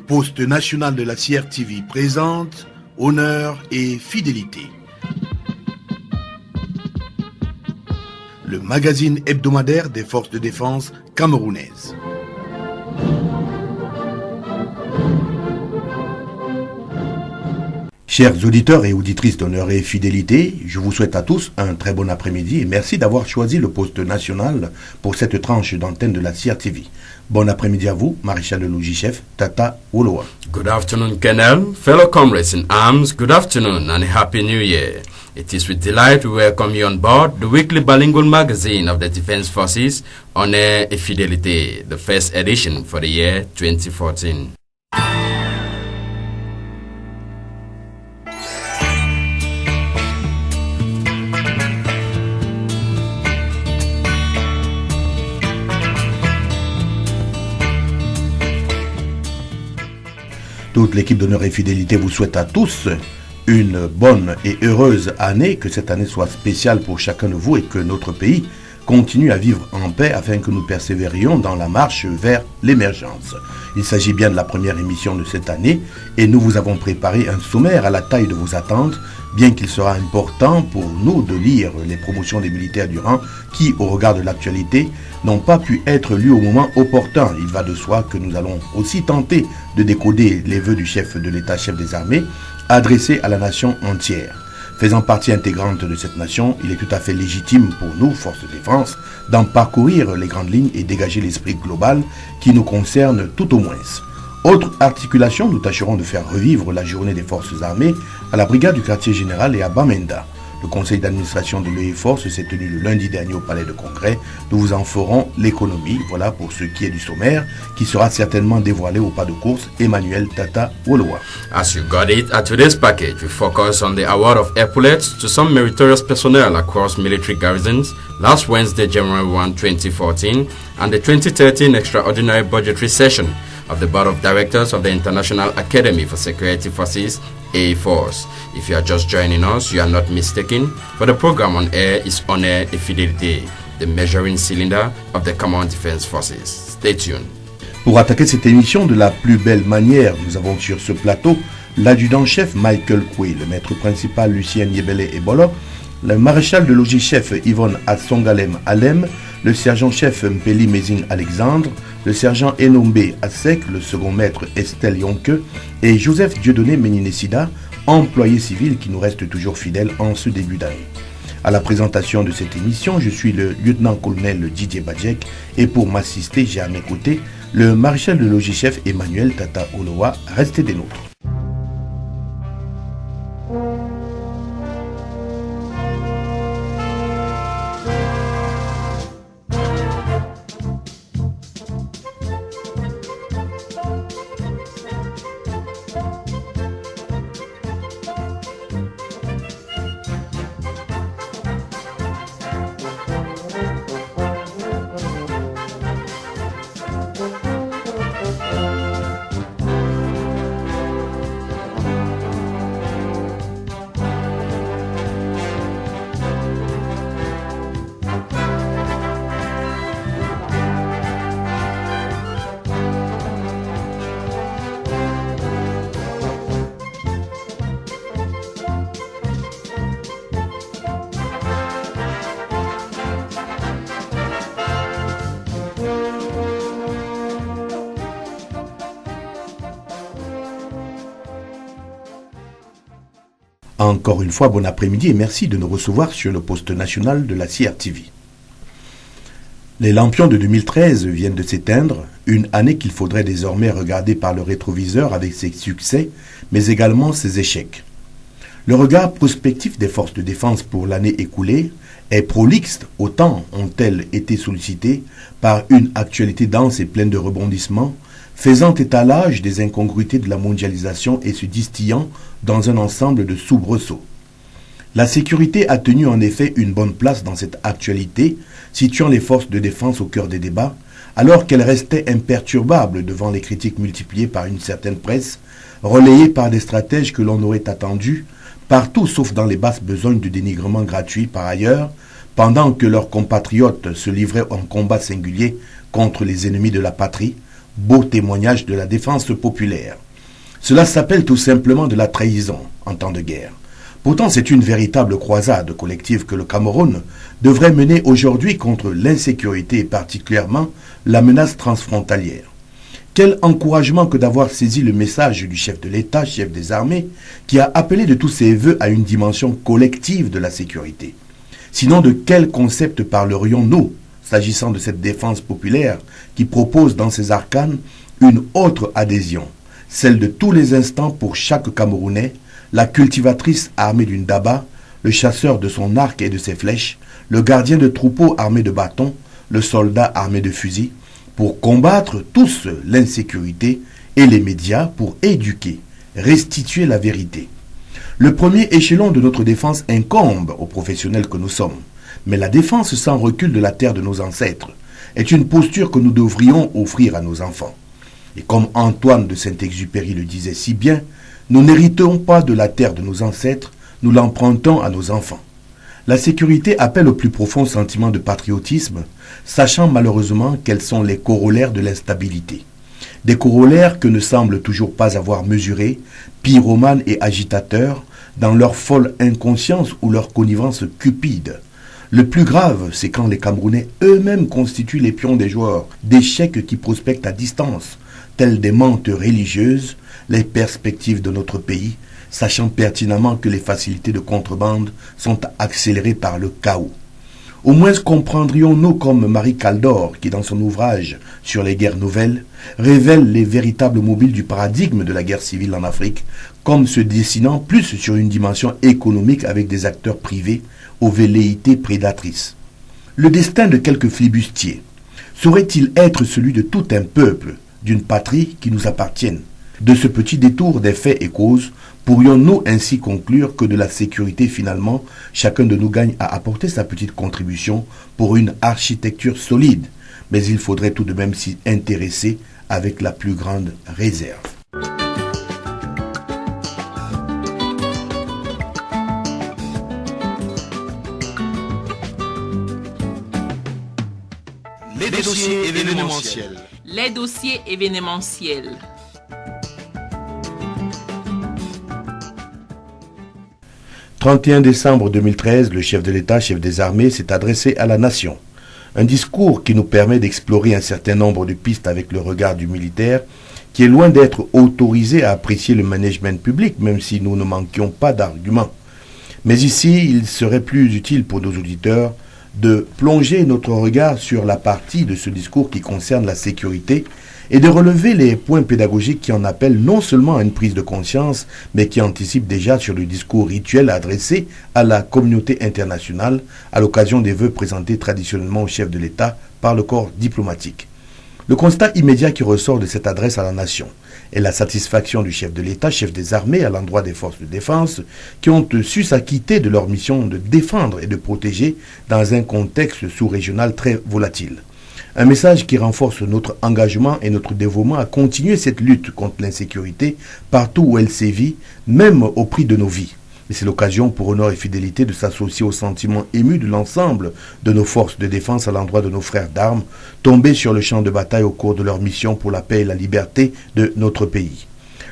poste national de la CRTV présente Honneur et fidélité. Le magazine hebdomadaire des forces de défense camerounaises. Chers auditeurs et auditrices d'Honneur et fidélité, je vous souhaite à tous un très bon après-midi et merci d'avoir choisi le poste national pour cette tranche d'antenne de la CRTV. Bon après-midi à vous, maréchal de logis-chef Tata Wolowa. Good afternoon, Colonel. Fellow comrades in arms, good afternoon and a happy new year. It is with delight we welcome you on board the weekly bilingual magazine of the Defense Forces, Honneur et Fidélité, the first edition for the year 2014. Toute l'équipe d'Honneur et Fidélité vous souhaite à tous une bonne et heureuse année, que cette année soit spéciale pour chacun de vous et que notre pays continue à vivre en paix afin que nous persévérions dans la marche vers l'émergence. Il s'agit bien de la première émission de cette année et nous vous avons préparé un sommaire à la taille de vos attentes, bien qu'il sera important pour nous de lire les promotions des militaires du rang qui, au regard de l'actualité, n'ont pas pu être lues au moment opportun. Il va de soi que nous allons aussi tenter de décoder les vœux du chef de l'État, chef des armées, adressés à la nation entière. Faisant partie intégrante de cette nation, il est tout à fait légitime pour nous, forces de défense, d'en parcourir les grandes lignes et dégager l'esprit global qui nous concerne tout au moins. Autre articulation, nous tâcherons de faire revivre la journée des forces armées à la brigade du quartier général et à Bamenda. Le conseil d'administration de l'EFORCE s'est tenu le lundi dernier au palais de congrès. Nous vous en ferons l'économie. Voilà pour ce qui est du sommaire, qui sera certainement dévoilé au pas de course. Emmanuel Tata Wolowa. As you got it, at today's package, we focus on the award of epaulets to some meritorious personnel across military garrisons last Wednesday, January 1, 2014, and the 2013 extraordinary budgetary session of the Board of Directors of the International Academy for Security Forces, A-Force. If you are just joining us, you are not mistaken, for the program on air is Honneur et Fidélité, the measuring cylinder of the Common Defense Forces. Stay tuned. Pour attaquer cette émission de la plus belle manière, nous avons sur ce plateau l'adjudant-chef Michael Koué, le maître principal Lucien Yebele Ebolo, le maréchal de logis-chef Yvonne Atsongalem Alem, le sergent-chef Mpeli Mézing Alexandre, le sergent Enombe Asek, le second maître Estelle Yonke et Joseph Dieudonné Méninesida, employé civil qui nous reste toujours fidèle en ce début d'année. À la présentation de cette émission, je suis le lieutenant-colonel Didier Badjek et pour m'assister, j'ai à mes côtés le maréchal de logis-chef Emmanuel Tata Wolowa. Restez des nôtres. Encore une fois, bon après-midi et merci de nous recevoir sur le poste national de la CRTV. Les lampions de 2013 viennent de s'éteindre, une année qu'il faudrait désormais regarder par le rétroviseur avec ses succès, mais également ses échecs. Le regard prospectif des forces de défense pour l'année écoulée est prolixe, autant ont-elles été sollicitées par une actualité dense et pleine de rebondissements, faisant étalage des incongruités de la mondialisation et se distillant dans un ensemble de soubresauts. La sécurité a tenu en effet une bonne place dans cette actualité, situant les forces de défense au cœur des débats, alors qu'elles restaient imperturbables devant les critiques multipliées par une certaine presse, relayées par des stratèges que l'on aurait attendus, partout sauf dans les basses besognes de dénigrement gratuit par ailleurs, pendant que leurs compatriotes se livraient en combat singulier contre les ennemis de la patrie, beau témoignage de la défense populaire. Cela s'appelle tout simplement de la trahison en temps de guerre. Pourtant, c'est une véritable croisade collective que le Cameroun devrait mener aujourd'hui contre l'insécurité et particulièrement la menace transfrontalière. Quel encouragement que d'avoir saisi le message du chef de l'État, chef des armées, qui a appelé de tous ses voeux à une dimension collective de la sécurité. Sinon, de quel concept parlerions-nous, s'agissant de cette défense populaire qui propose dans ses arcanes une autre adhésion, celle de tous les instants pour chaque Camerounais, la cultivatrice armée d'une daba, le chasseur de son arc et de ses flèches, le gardien de troupeau armé de bâtons, le soldat armé de fusils, pour combattre tous l'insécurité et les médias pour éduquer, restituer la vérité. Le premier échelon de notre défense incombe aux professionnels que nous sommes, mais la défense sans recul de la terre de nos ancêtres est une posture que nous devrions offrir à nos enfants. Et comme Antoine de Saint-Exupéry le disait si bien, nous n'héritons pas de la terre de nos ancêtres, nous l'empruntons à nos enfants. La sécurité appelle au plus profond sentiment de patriotisme, sachant malheureusement quels sont les corollaires de l'instabilité. Des corollaires que ne semblent toujours pas avoir mesurés, pyromanes et agitateurs, dans leur folle inconscience ou leur connivence cupide. Le plus grave, c'est quand les Camerounais eux-mêmes constituent les pions des joueurs d'échecs qui prospectent à distance, telles des mentes religieuses, les perspectives de notre pays, sachant pertinemment que les facilités de contrebande sont accélérées par le chaos. Au moins comprendrions-nous comme Marie Caldor, qui dans son ouvrage sur les guerres nouvelles, révèle les véritables mobiles du paradigme de la guerre civile en Afrique, comme se dessinant plus sur une dimension économique avec des acteurs privés aux velléités prédatrices. Le destin de quelques flibustiers saurait-il être celui de tout un peuple, d'une patrie qui nous appartienne? De ce petit détour des faits et causes, pourrions-nous ainsi conclure que de la sécurité finalement, chacun de nous gagne à apporter sa petite contribution pour une architecture solide, mais il faudrait tout de même s'y intéresser avec la plus grande réserve. Les dossiers événementiels. Les dossiers événementiels. « 31 décembre 2013, le chef de l'État, chef des armées, s'est adressé à la nation. Un discours qui nous permet d'explorer un certain nombre de pistes avec le regard du militaire, qui est loin d'être autorisé à apprécier le management public, même si nous ne manquions pas d'arguments. Mais ici, il serait plus utile pour nos auditeurs de plonger notre regard sur la partie de ce discours qui concerne la sécurité et de relever les points pédagogiques qui en appellent non seulement à une prise de conscience, mais qui anticipent déjà sur le discours rituel adressé à la communauté internationale à l'occasion des vœux présentés traditionnellement au chef de l'État par le corps diplomatique. Le constat immédiat qui ressort de cette adresse à la nation est la satisfaction du chef de l'État, chef des armées, à l'endroit des forces de défense, qui ont su s'acquitter de leur mission de défendre et de protéger dans un contexte sous-régional très volatile. Un message qui renforce notre engagement et notre dévouement à continuer cette lutte contre l'insécurité partout où elle sévit, même au prix de nos vies. Et c'est l'occasion pour Honneur et Fidélité de s'associer au sentiment ému de l'ensemble de nos forces de défense à l'endroit de nos frères d'armes, tombés sur le champ de bataille au cours de leur mission pour la paix et la liberté de notre pays.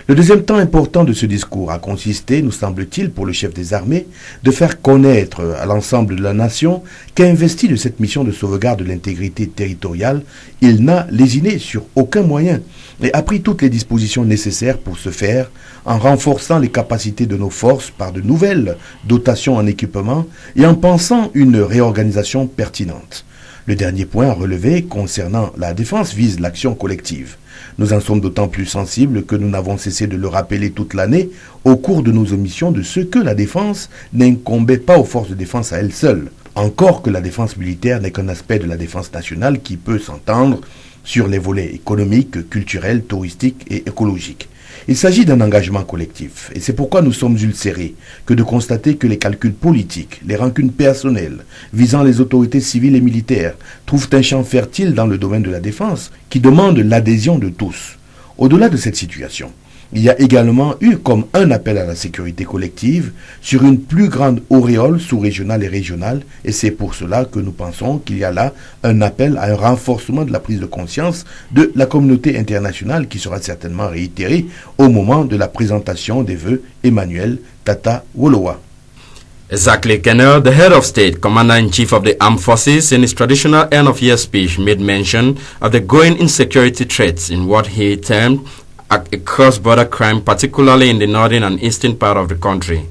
Le deuxième temps important de ce discours a consisté, nous semble-t-il, pour le chef des armées, de faire connaître à l'ensemble de la nation qu'investi de cette mission de sauvegarde de l'intégrité territoriale, il n'a lésiné sur aucun moyen et a pris toutes les dispositions nécessaires pour ce faire, en renforçant les capacités de nos forces par de nouvelles dotations en équipement et en pensant une réorganisation pertinente. Le dernier point à relever concernant la défense vise l'action collective. Nous en sommes d'autant plus sensibles que nous n'avons cessé de le rappeler toute l'année au cours de nos émissions de ce que la défense n'incombait pas aux forces de défense à elles seules. Encore que la défense militaire n'est qu'un aspect de la défense nationale qui peut s'entendre sur les volets économiques, culturels, touristiques et écologiques. Il s'agit d'un engagement collectif, et c'est pourquoi nous sommes ulcérés que de constater que les calculs politiques, les rancunes personnelles visant les autorités civiles et militaires trouvent un champ fertile dans le domaine de la défense qui demande l'adhésion de tous. Au-delà de cette situation, Il y a également eu comme un appel à la sécurité collective sur une plus grande auréole sous-régionale et régionale, et c'est pour cela que nous pensons qu'il y a là un appel à un renforcement de la prise de conscience de la communauté internationale qui sera certainement réitéré au moment de la présentation des vœux Emmanuel Tata Wolowa. Exactly, Colonel. The head of state, Commander-in-Chief of the Armed Forces, in his traditional end-of-year speech made mention of the growing insecurity threats in what he termed a cross-border crime, particularly in the northern and eastern part of the country.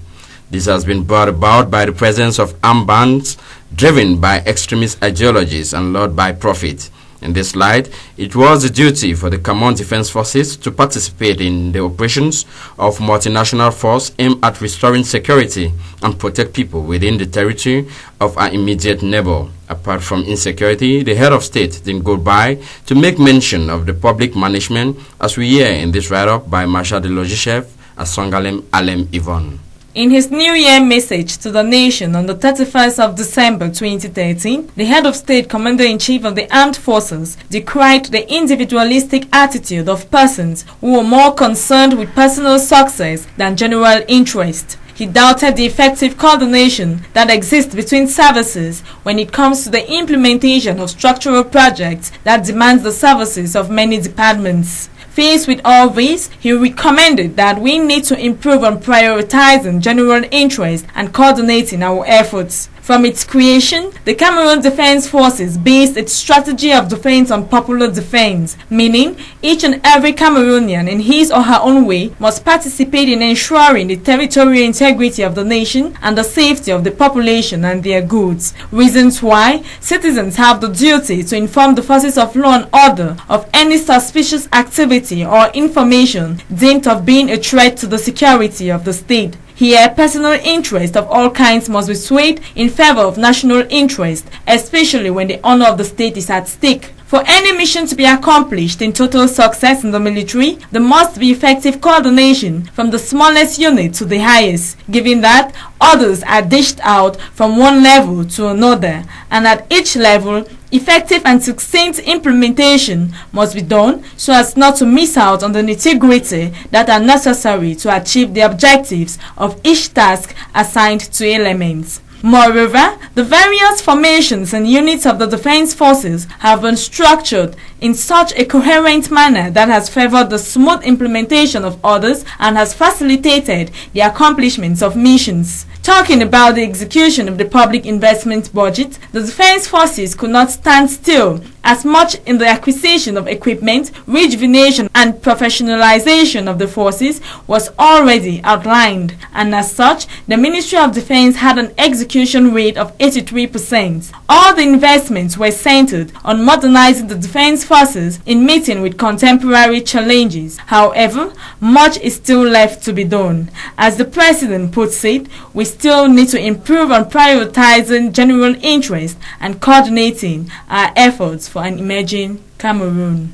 This has been brought about by the presence of armed bands driven by extremist ideologies and lured by profit. In this light, it was the duty for the Command Defense Forces to participate in the operations of multinational force aimed at restoring security and protect people within the territory of our immediate neighbor. Apart from insecurity, the head of state didn't go by to make mention of the public management, as we hear in this write-up by Marshal de Logis-Chef Asongalem Alem Yvonne. In his New Year message to the nation on the 31st of December 2013, the head of state, Commander-in-Chief of the Armed Forces, decried the individualistic attitude of persons who were more concerned with personal success than general interest. He doubted the effective coordination that exists between services when it comes to the implementation of structural projects that demands the services of many departments. Faced with all this, he recommended that we need to improve on prioritizing general interest and coordinating our efforts. From its creation, the Cameroon Defense Forces based its strategy of defense on popular defense, meaning each and every Cameroonian in his or her own way must participate in ensuring the territorial integrity of the nation and the safety of the population and their goods. Reasons why citizens have the duty to inform the forces of law and order of any suspicious activity or information deemed of being a threat to the security of the state. Here, personal interest of all kinds must be swayed in favor of national interest, especially when the honor of the state is at stake. For any mission to be accomplished in total success in the military, there must be effective coordination from the smallest unit to the highest, given that orders are dished out from one level to another, and at each level, effective and succinct implementation must be done so as not to miss out on the nitty-gritty that are necessary to achieve the objectives of each task assigned to elements. Moreover, the various formations and units of the defense forces have been structured in such a coherent manner that has favored the smooth implementation of orders and has facilitated the accomplishments of missions. Talking about the execution of the public investment budget, the defense forces could not stand still, as much in the acquisition of equipment, rejuvenation and professionalization of the forces was already outlined, and as such, the Ministry of Defense had an execution rate of 83%. All the investments were centered on modernizing the defense forces in meeting with contemporary challenges. However, much is still left to be done. As the President puts it, we still need to improve on prioritizing general interest and coordinating our efforts for an emerging Cameroon.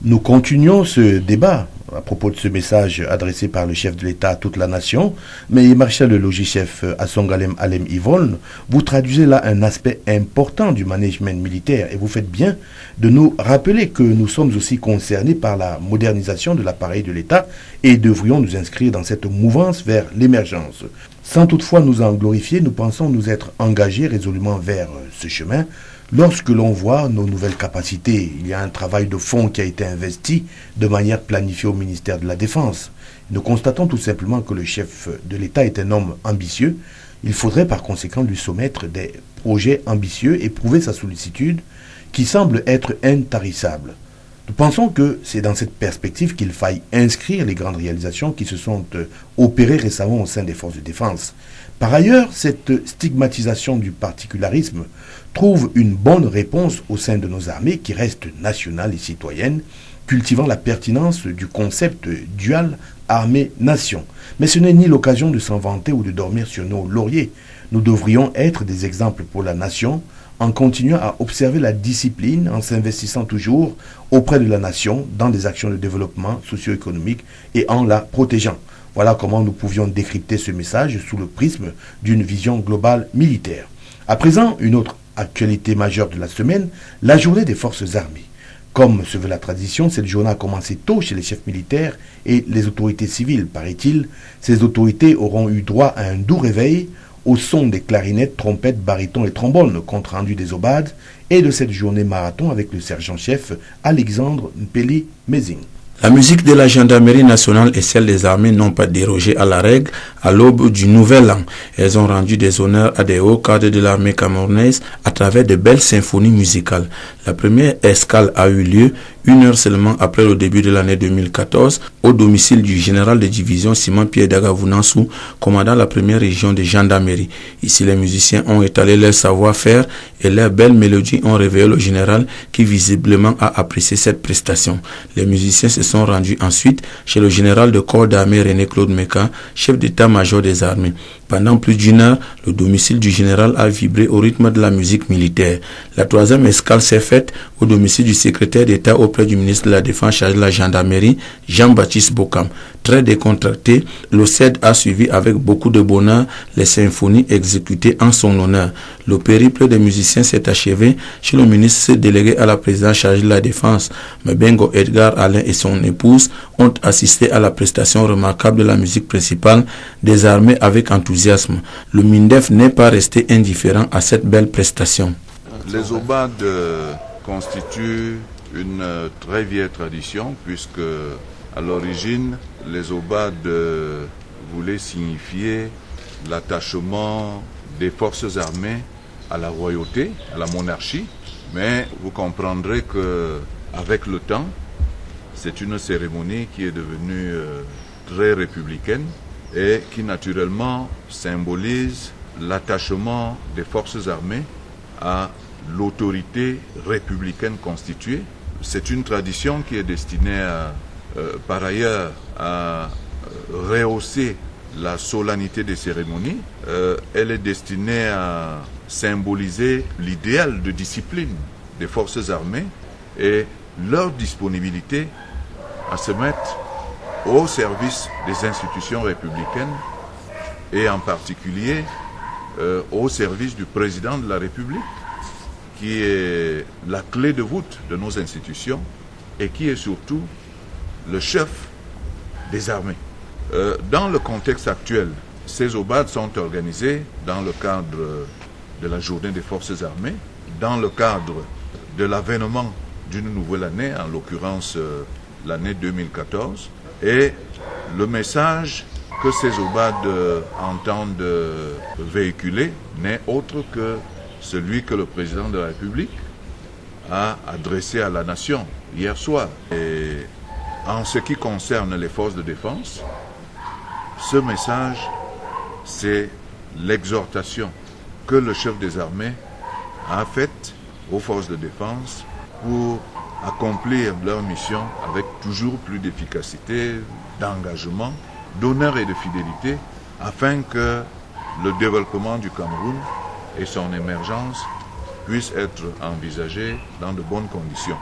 Nous continuons ce débat à propos de ce message adressé par le chef de l'État à toute la nation, mais Marshal de Logis-Chef Asongalem Alem Yvonne, vous traduisez là un aspect important du management militaire et vous faites bien de nous rappeler que nous sommes aussi concernés par la modernisation de l'appareil de l'État et devrions nous inscrire dans cette mouvance vers l'émergence. Sans toutefois nous en glorifier, nous pensons nous être engagés résolument vers ce chemin. Lorsque l'on voit nos nouvelles capacités, il y a un travail de fond qui a été investi de manière planifiée au ministère de la Défense. Nous constatons tout simplement que le chef de l'État est un homme ambitieux. Il faudrait par conséquent lui soumettre des projets ambitieux et prouver sa sollicitude qui semble être intarissable. Nous pensons que c'est dans cette perspective qu'il faille inscrire les grandes réalisations qui se sont opérées récemment au sein des forces de défense. Par ailleurs, cette stigmatisation du particularisme trouve une bonne réponse au sein de nos armées qui restent nationales et citoyennes cultivant la pertinence du concept dual armée-nation. Mais ce n'est ni l'occasion de s'en vanter ou de dormir sur nos lauriers. Nous devrions être des exemples pour la nation en continuant à observer la discipline, en s'investissant toujours auprès de la nation dans des actions de développement socio-économique et en la protégeant. Voilà comment nous pouvions décrypter ce message sous le prisme d'une vision globale militaire. À présent, une autre actualité majeure de la semaine, la journée des forces armées. Comme se veut la tradition, cette journée a commencé tôt chez les chefs militaires et les autorités civiles. Paraît-il, ces autorités auront eu droit à un doux réveil au son des clarinettes, trompettes, barytons et trombones, compte rendu des obades et de cette journée marathon avec le sergent-chef Alexandre Mpeli-Mézing. La musique de la gendarmerie nationale et celle des armées n'ont pas dérogé à la règle à l'aube du nouvel an. Elles ont rendu des honneurs à des hauts cadres de l'armée camerounaise à travers de belles symphonies musicales. La première escale a eu lieu 1 heure seulement après le début de l'année 2014 au domicile du général de division Simon Pierre Dagavounansou, commandant la première région de gendarmerie. Ici, les musiciens ont étalé leur savoir-faire et leurs belles mélodies ont réveillé le général qui visiblement a apprécié cette prestation. Les musiciens se sont rendus ensuite chez le général de corps d'armée René-Claude Meka, chef d'état-major des armées. Pendant plus d'1 heure, le domicile du général a vibré au rythme de la musique militaire. La troisième escale s'est faite au domicile du secrétaire d'État auprès du ministre de la Défense chargé de la gendarmerie, Jean-Baptiste Bokam. Très décontracté, l'OCED a suivi avec beaucoup de bonheur les symphonies exécutées en son honneur. Le périple des musiciens s'est achevé chez le ministre délégué à la présidence chargé de la Défense. Mbengo Edgar Alain et son épouse ont assisté à la prestation remarquable de la musique principale des armées avec enthousiasme. Le MINDEF n'est pas resté indifférent à cette belle prestation. Les obades constituent une très vieille tradition puisque à l'origine, les obades voulaient signifier l'attachement des forces armées à la royauté, à la monarchie. Mais vous comprendrez qu'avec le temps, c'est une cérémonie qui est devenue très républicaine et qui naturellement symbolise l'attachement des forces armées à l'autorité républicaine constituée. C'est une tradition qui est destinée par ailleurs à rehausser la solennité des cérémonies. Elle est destinée à symboliser l'idéal de discipline des forces armées et leur disponibilité à se mettre au service des institutions républicaines et en particulier au service du président de la République, qui est la clé de voûte de nos institutions et qui est surtout le chef des armées. Dans le contexte actuel, ces obades sont organisés dans le cadre de la journée des forces armées, dans le cadre de l'avènement d'une nouvelle année, en l'occurrence l'année 2014, et le message que ces obades entendent véhiculer n'est autre que celui que le président de la République a adressé à la nation hier soir. Et en ce qui concerne les forces de défense, ce message, c'est l'exhortation que le chef des armées a faite aux forces de défense pour accomplir leur mission avec toujours plus d'efficacité, d'engagement, d'honneur et de fidélité, afin que le développement du Cameroun et son émergence puissent être envisagés dans de bonnes conditions.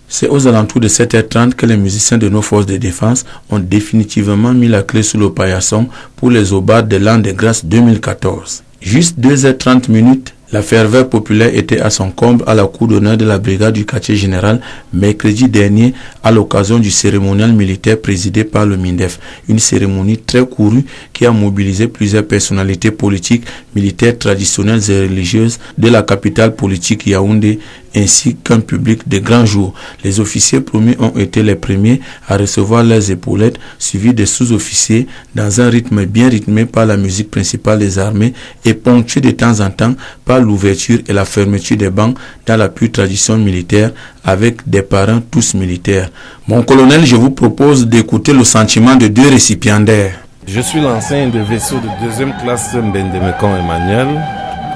C'est aux alentours de 7h30 que les musiciens de nos forces de défense ont définitivement mis la clé sous le paillasson pour les obades de l'an de grâce 2014. Juste 2h30, la ferveur populaire était à son comble à la cour d'honneur de la brigade du quartier général mercredi dernier à l'occasion du cérémonial militaire présidé par le MINDEF. Une cérémonie très courue qui a mobilisé plusieurs personnalités politiques, militaires traditionnelles et religieuses de la capitale politique Yaoundé ainsi qu'un public de grands jours. Les officiers promus ont été les premiers à recevoir leurs épaulettes, suivis des sous-officiers dans un rythme bien rythmé par la musique principale des armées et ponctué de temps en temps par l'ouverture et la fermeture des bancs dans la pure tradition militaire avec des parents tous militaires. Mon colonel, je vous propose d'écouter le sentiment de 2 récipiendaires. Je suis l'ancien de vaisseau de 2e classe Mbendemekan Emmanuel,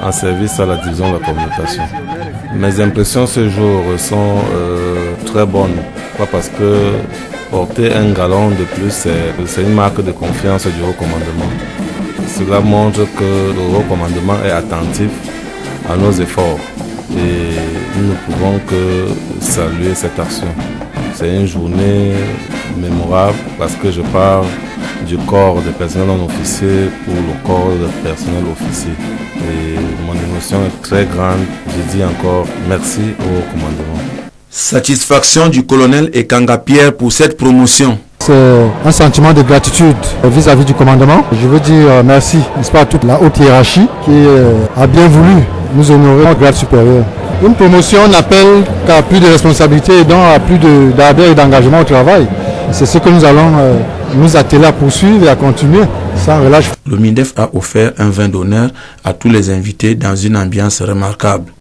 en service à la division de la communication. Mes impressions ce jour sont très bonnes. Pourquoi? Parce que porter un galon de plus, c'est une marque de confiance du haut commandement. Cela montre que le haut commandement est attentif à nos efforts et nous ne pouvons que saluer cette action. C'est une journée mémorable parce que je parle du corps des personnels non officiers pour le corps des personnels officiers. Et mon émotion est très grande. Je dis encore merci au commandement. Satisfaction du colonel Ekanga Pierre pour cette promotion. C'est un sentiment de gratitude vis-à-vis du commandement. Je veux dire merci, n'est-ce pas, à toute la haute hiérarchie qui a bien voulu nous honorer en grade supérieur. Une promotion n'appelle qu'à plus de responsabilité et donc à plus d'ardeur et d'engagement au travail. C'est ce que nous allons nous atteler à poursuivre et à continuer sans relâche. Le MINDEF a offert un vin d'honneur à tous les invités dans une ambiance remarquable.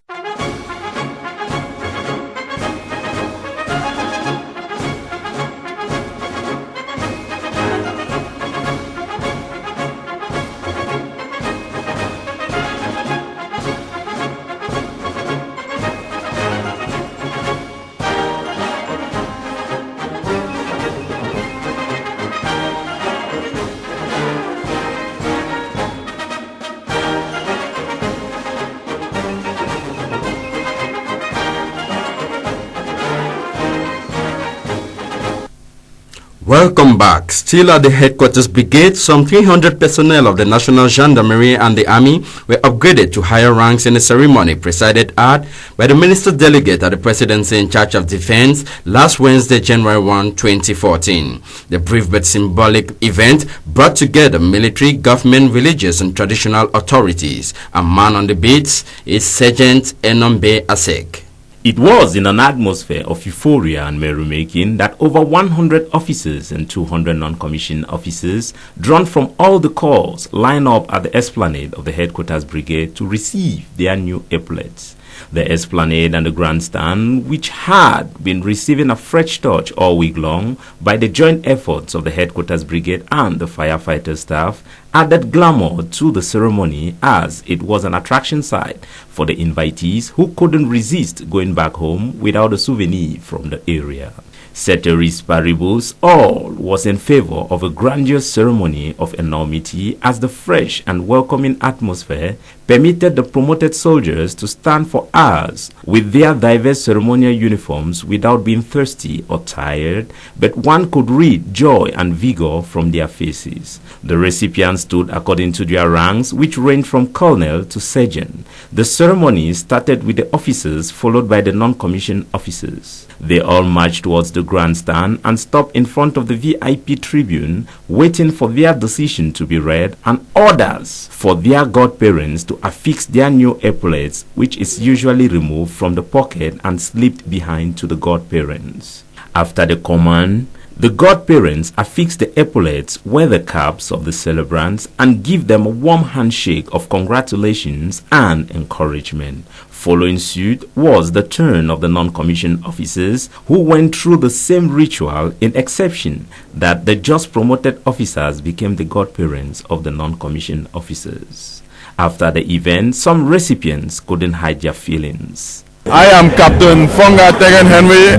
Welcome back. Still at the Headquarters Brigade, some 300 personnel of the National Gendarmerie and the Army were upgraded to higher ranks in a ceremony presided at by the Minister Delegate at the Presidency in charge of Defense last Wednesday, January 1, 2014. The brief but symbolic event brought together military, government, religious and traditional authorities. A man on the beats is Sergeant Enombe Asek. It was in an atmosphere of euphoria and merrymaking that over 100 officers and 200 non-commissioned officers drawn from all the corps line up at the esplanade of the Headquarters Brigade to receive their new epaulets. The esplanade and the grandstand, which had been receiving a fresh touch all week long by the joint efforts of the Headquarters Brigade and the firefighter staff, added glamour to the ceremony as it was an attraction site for the invitees who couldn't resist going back home without a souvenir from the area. Ceteris paribus, all was in favor of a grandiose ceremony of enormity as the fresh and welcoming atmosphere permitted the promoted soldiers to stand for hours with their diverse ceremonial uniforms without being thirsty or tired, but one could read joy and vigor from their faces. The recipients stood according to their ranks, which ranged from colonel to sergeant. The ceremony started with the officers, followed by the non-commissioned officers. They all marched towards the grandstand and stopped in front of the VIP tribune, waiting for their decision to be read and orders for their godparents to affix their new epaulets, which is usually removed from the pocket and slipped behind to the godparents. After the command, the godparents affix the epaulets, wear the caps of the celebrants, and give them a warm handshake of congratulations and encouragement. Following suit was the turn of the non-commissioned officers, who went through the same ritual, in exception that the just promoted officers became the godparents of the non-commissioned officers. After the event, some recipients couldn't hide their feelings. I am Captain Fonga Tegen Henry.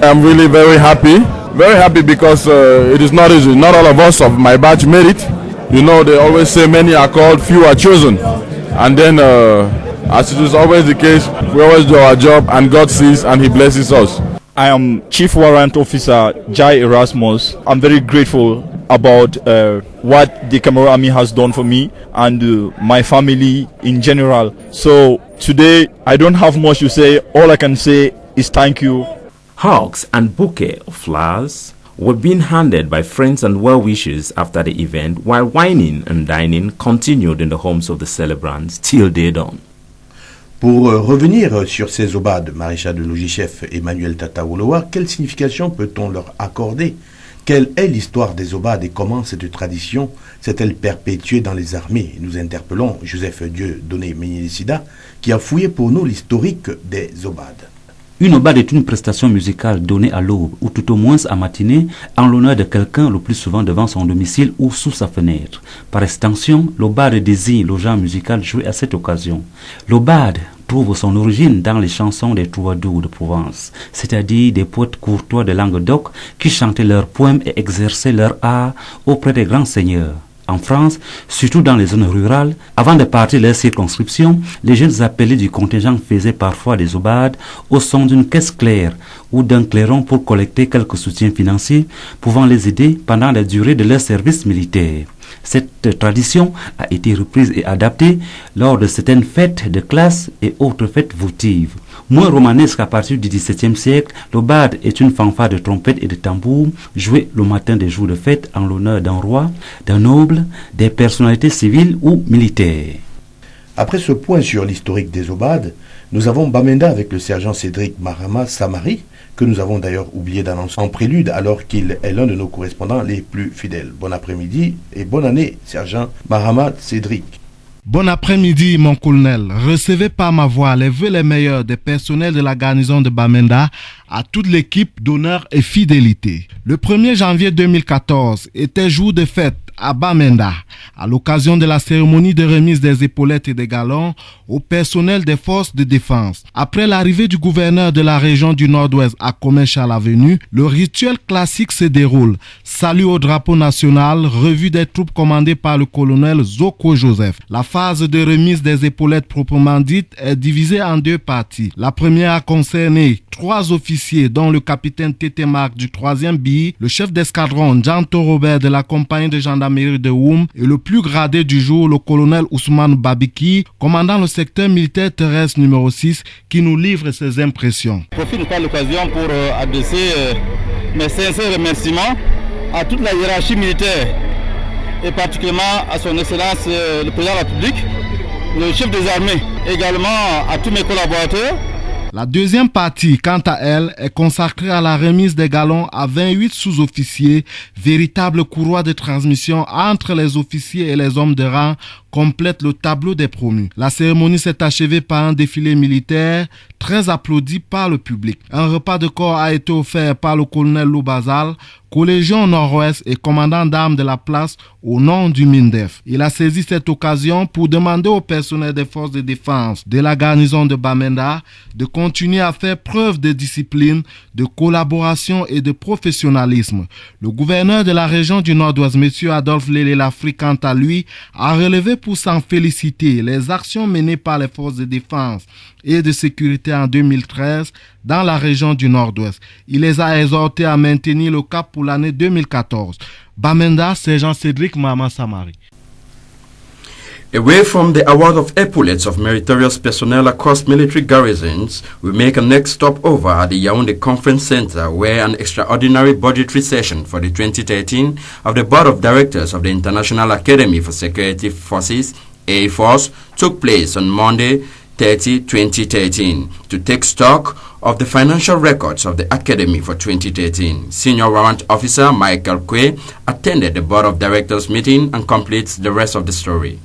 I'm really very happy because it is not easy. Not all of us of my batch made it. You know, they always say many are called, few are chosen. And then, as it is always the case, we always do our job and God sees and He blesses us. I am Chief Warrant Officer Jai Erasmus. I'm very grateful about what the Cameroon Army has done for me and my family in general. So today, I don't have much to say. All I can say is thank you. Hugs and bouquet of flowers were being handed by friends and well-wishers after the event, while whining and dining continued in the homes of the celebrants till day dawn. Pour revenir sur ces obades, maréchal de logis-chef Emmanuel Tata-Wolowa, quelle signification peut-on leur accorder? Quelle est l'histoire des obades et comment cette tradition s'est-elle perpétuée dans les armées? Nous interpellons Joseph Dieudonné Menyelissida qui a fouillé pour nous l'historique des obades. Une obade est une prestation musicale donnée à l'aube, ou tout au moins à matinée, en l'honneur de quelqu'un, le plus souvent devant son domicile ou sous sa fenêtre. Par extension, l'obade désigne le genre musical joué à cette occasion. L'obade trouve son origine dans les chansons des troubadours de Provence, c'est-à-dire des poètes courtois de Languedoc qui chantaient leurs poèmes et exerçaient leur art auprès des grands seigneurs. En France, surtout dans les zones rurales, avant de partir de leur circonscription, les jeunes appelés du contingent faisaient parfois des aubades au son d'une caisse claire ou d'un clairon pour collecter quelques soutiens financiers pouvant les aider pendant la durée de leur service militaire. Cette tradition a été reprise et adaptée lors de certaines fêtes de classe et autres fêtes votives. Moins romanesque à partir du XVIIe siècle, l'aubade est une fanfare de trompettes et de tambours jouée le matin des jours de fête en l'honneur d'un roi, d'un noble, des personnalités civiles ou militaires. Après ce point sur l'historique des aubades, nous avons Bamenda avec le sergent Cédric Mahama Samari, que nous avons d'ailleurs oublié d'annoncer en prélude alors qu'il est l'un de nos correspondants les plus fidèles. Bon après-midi et bonne année, sergent Mahama Cédric. Bon après-midi, mon colonel. Recevez par ma voix les vœux les meilleurs des personnels de la garnison de Bamenda à toute l'équipe d'honneur et fidélité. Le 1er janvier 2014 était jour de fête à Bamenda, à l'occasion de la cérémonie de remise des épaulettes et des galons au personnel des forces de défense. Après l'arrivée du gouverneur de la région du Nord-Ouest à Commet-Charles-Avenue, le rituel classique se déroule. Salut au drapeau national, revue des troupes commandées par le colonel Zoko Joseph. La phase de remise des épaulettes proprement dite est divisée en deux parties. La première a concerné 3 officiers dont le capitaine Tété Marc du 3e BI, le chef d'escadron Janto Robert de la compagnie de gendarmerie de Woum et le plus gradé du jour, le colonel Ousmane Babiki, commandant le secteur militaire terrestre numéro 6, qui nous livre ses impressions. Je profite de l'occasion pour adresser mes sincères remerciements à toute la hiérarchie militaire et particulièrement à son excellence le président de la République, le chef des armées, également à tous mes collaborateurs. La deuxième partie, quant à elle, est consacrée à la remise des galons à 28 sous-officiers, véritable courroie de transmission entre les officiers et les hommes de rang, complète le tableau des promus. La cérémonie s'est achevée par un défilé militaire très applaudi par le public. Un repas de corps a été offert par le colonel Loubazal, collégien Nord-Ouest et commandant d'armes de la place au nom du MINDEF. Il a saisi cette occasion pour demander au personnel des forces de défense de la garnison de Bamenda de continuer à faire preuve de discipline, de collaboration et de professionnalisme. Le gouverneur de la région du Nord-Ouest, M. Adolphe Lélé-Lafrique, quant à lui, a relevé pour s'en féliciter les actions menées par les forces de défense et de sécurité en 2013 dans la région du Nord-Ouest. Il les a exhortés à maintenir le cap pour l'année 2014. Bamenda, sergent Cédric Mahama Samari. Away from the award of epaulets of meritorious personnel across military garrisons, we make a next stop over at the Yaoundé Conference Center, where an extraordinary budgetary session for the 2013 of the Board of Directors of the International Academy for Security Forces, AFORS, took place on Monday, 2013, to take stock of the financial records of the Academy for 2013. Senior Warrant Officer Michael Kwe attended the Board of Directors meeting and completes the rest of the story.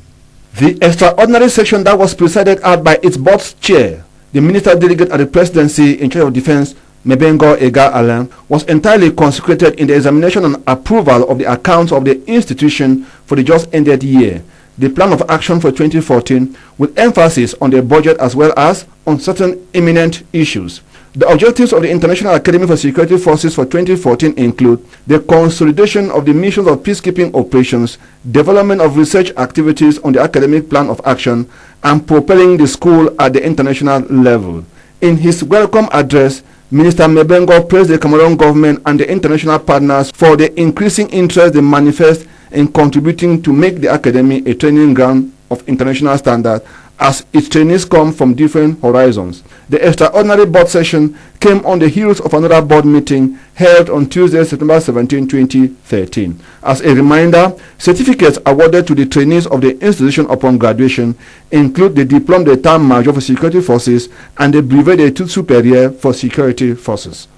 The extraordinary session that was presided at by its board chair, the minister delegate at the presidency in charge of defense, Mebengo Ega Alain, was entirely consecrated in the examination and approval of the accounts of the institution for the just ended year, the plan of action for 2014, with emphasis on the budget as well as on certain imminent issues. The objectives of the International Academy for Security Forces for 2014 include the consolidation of the missions of peacekeeping operations, development of research activities on the academic plan of action, and propelling the school at the international level. In his welcome address, Minister Mebengo praised the Cameroon government and the international partners for the increasing interest they manifest in contributing to make the Academy a training ground of international standard as its trainees come from different horizons. The extraordinary board session came on the heels of another board meeting held on Tuesday, September 17, 2013. As a reminder, certificates awarded to the trainees of the institution upon graduation include the Diplôme d'État Major for Security Forces and the Brevet d'études supérieures for Security Forces.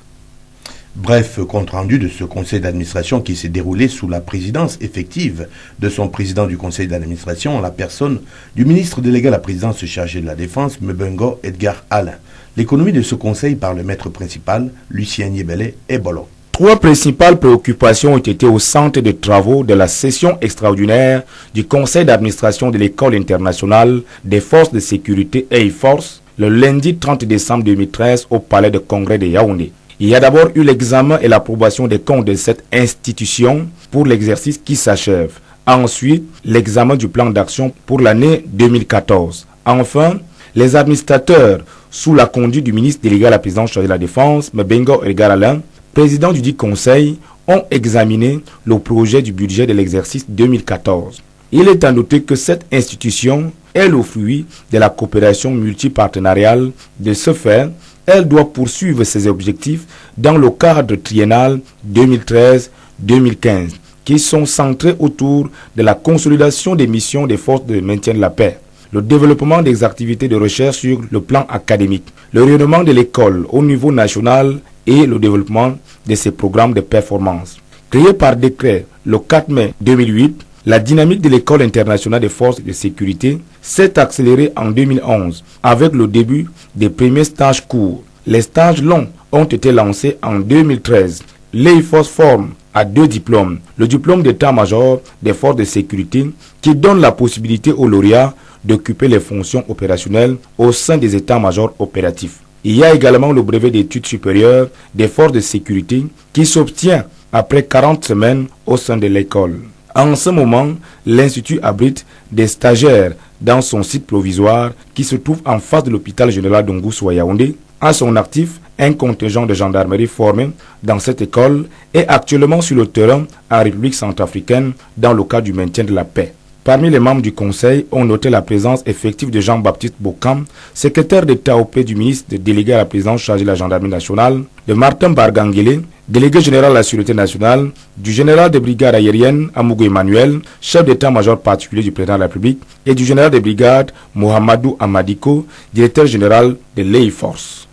Bref, compte rendu de ce conseil d'administration qui s'est déroulé sous la présidence effective de son président du conseil d'administration en la personne du ministre délégué à la présidence chargé de la défense, Mebengo Edgar Alain. L'économie de ce conseil par le maître principal, Lucien Niébélé et Bolo. 3 principales préoccupations ont été au centre des travaux de la session extraordinaire du conseil d'administration de l'école internationale des forces de sécurité AFORS le lundi 30 décembre 2013 au palais de congrès de Yaoundé. Il y a d'abord eu l'examen et l'approbation des comptes de cette institution pour l'exercice qui s'achève. Ensuite, l'examen du plan d'action pour l'année 2014. Enfin, les administrateurs, sous la conduite du ministre délégué à la présidence chargé de la Défense, Mbengo Edgar Alain, président du dit conseil, ont examiné le projet du budget de l'exercice 2014. Il est à noter que cette institution est le fruit de la coopération multipartenariale. De ce fait, elle doit poursuivre ses objectifs dans le cadre triennal 2013-2015, qui sont centrés autour de la consolidation des missions des forces de maintien de la paix, le développement des activités de recherche sur le plan académique, le rayonnement de l'école au niveau national et le développement de ses programmes de performance. Créé par décret le 4 mai 2008, la dynamique de l'école internationale des forces de sécurité s'est accélérée en 2011 avec le début des premiers stages courts. Les stages longs ont été lancés en 2013. L'EIFOS forme à 2 diplômes. Le diplôme d'état-major des forces de sécurité qui donne la possibilité aux lauréats d'occuper les fonctions opérationnelles au sein des états-majors opératifs. Il y a également le brevet d'études supérieures des forces de sécurité qui s'obtient après 40 semaines au sein de l'école. En ce moment, l'Institut abrite des stagiaires dans son site provisoire qui se trouve en face de l'hôpital général d'Ongoussou à Yaoundé. À son actif, un contingent de gendarmerie formé dans cette école est actuellement sur le terrain en République centrafricaine dans le cadre du maintien de la paix. Parmi les membres du Conseil, on notait la présence effective de Jean-Baptiste Bokam, secrétaire d'État auprès du ministre délégué à la présidence chargé de la gendarmerie nationale, de Martin Barganguele, délégué général à la sécurité nationale, du général de brigade aérienne Amougou Emmanuel, chef d'état-major particulier du président de la République, et du général de brigade Mohamedou Amadiko, directeur général de l'EIFORCE.